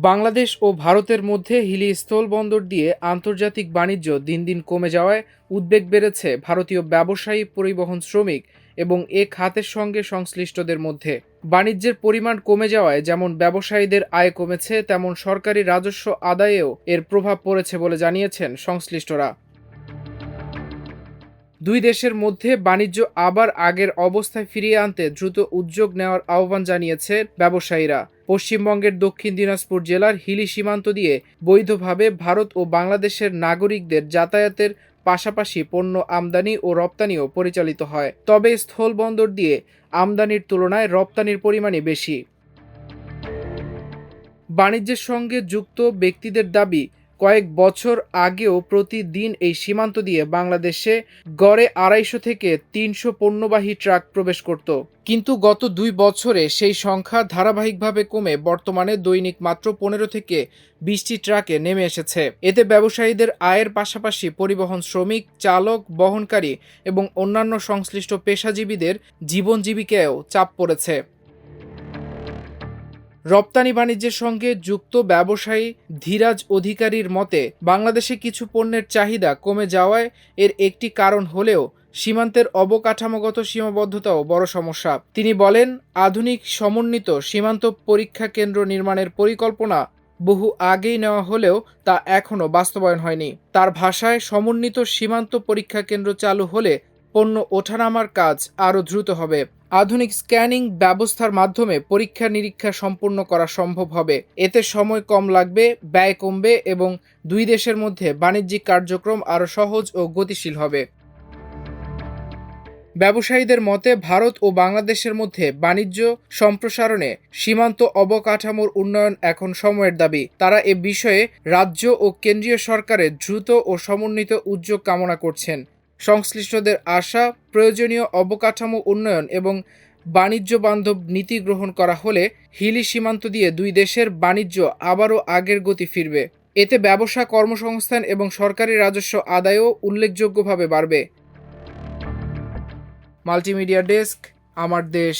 বাংলাদেশ ও ভারতের মধ্যে হিলি স্থলবন্দর দিয়ে আন্তর্জাতিক বাণিজ্য দিন দিন কমে যাওয়ায় উদ্বেগ বেড়েছে ভারতীয় ব্যবসায়ী, পরিবহন শ্রমিক এবং এ খাতের সঙ্গে সংশ্লিষ্টদের মধ্যে। বাণিজ্যের পরিমাণ কমে যাওয়ায় যেমন ব্যবসায়ীদের আয় কমেছে, তেমন সরকারি রাজস্ব আদায়েও এর প্রভাব পড়েছে বলে জানিয়েছেন সংশ্লিষ্টরা। দুই দেশের মধ্যে বাণিজ্য আবার আগের অবস্থায় ফিরিয়ে আনতে দ্রুত উদ্যোগ নেওয়ার আহ্বান জানিয়েছে ব্যবসায়ীরা। পশ্চিমবঙ্গের দক্ষিণ দিনাজপুর জেলার হিলি সীমান্ত দিয়ে বৈধভাবে ভারত ও বাংলাদেশের নাগরিকদের যাতায়াতের পাশাপাশি পণ্য আমদানি ও রপ্তানিও পরিচালিত হয়। তবে স্থলবন্দর দিয়ে আমদানির তুলনায় রপ্তানির পরিমাণই বেশি। বাণিজ্যের সঙ্গে যুক্ত ব্যক্তিদের দাবি, কয়েক বছর আগেও প্রতিদিন এই সীমান্ত দিয়ে বাংলাদেশে গড়ে ২৫০ থেকে ৩০০ পণ্যবাহী ট্রাক প্রবেশ করত। কিন্তু গত ২ বছরে সেই সংখ্যা ধারাবাহিকভাবে কমে বর্তমানে দৈনিক মাত্র ১৫ থেকে ২০টি ট্রাকে নেমে এসেছে। এতে ব্যবসায়ীদের আয়ের পাশাপাশি পরিবহন শ্রমিক, চালক, বহনকারী এবং অন্যান্য সংশ্লিষ্ট পেশাজীবীদের জীবন জীবিকায়ও চাপ পড়েছে। রপ্তানি বাণিজ্যের সঙ্গে যুক্ত ব্যবসায়ী ধীরাজ অধিকারীর মতে, বাংলাদেশে কিছু পণ্যের চাহিদা কমে যাওয়ায় এর একটি কারণ হলেও সীমান্তের অবকাঠামোগত সীমাবদ্ধতাও বড় সমস্যা। তিনি বলেন, আধুনিক সমন্বিত সীমান্ত পরীক্ষা কেন্দ্র নির্মাণের পরিকল্পনা বহু আগেই নেওয়া হলেও তা এখনও বাস্তবায়ন হয়নি। তার ভাষায়, সমন্বিত সীমান্ত পরীক্ষা কেন্দ্র চালু হলে পণ্য ওঠানামার কাজ আরও দ্রুত হবে। আধুনিক স্ক্যানিং ব্যবস্থার মাধ্যমে পরীক্ষা নিরীক্ষা সম্পূর্ণ করা সম্ভব হবে। এতে সময় কম লাগবে, ব্যয় কমবে এবং দুই দেশের মধ্যে বাণিজ্যিক কার্যক্রম আরও সহজ ও গতিশীল হবে। ব্যবসায়ীদের মতে, ভারত ও বাংলাদেশের মধ্যে বাণিজ্য সম্প্রসারণে সীমান্ত অবকাঠামোর উন্নয়ন এখন সময়ের দাবি। তারা এ বিষয়ে রাজ্য ও কেন্দ্রীয় সরকারের দ্রুত ও সমন্বিত উদ্যোগ কামনা করছেন। সংশ্লিষ্টদের আশা, প্রয়োজনীয় অবকাঠামো উন্নয়ন এবং বাণিজ্য বান্ধব নীতি গ্রহণ করা হলে হিলি সীমান্ত দিয়ে দুই দেশের বাণিজ্য আবারও আগের গতি ফিরবে। এতে ব্যবসা, কর্মসংস্থান এবং সরকারি রাজস্ব আদায়ও উল্লেখযোগ্যভাবে বাড়বে। মাল্টিমিডিয়া ডেস্ক, আমার দেশ।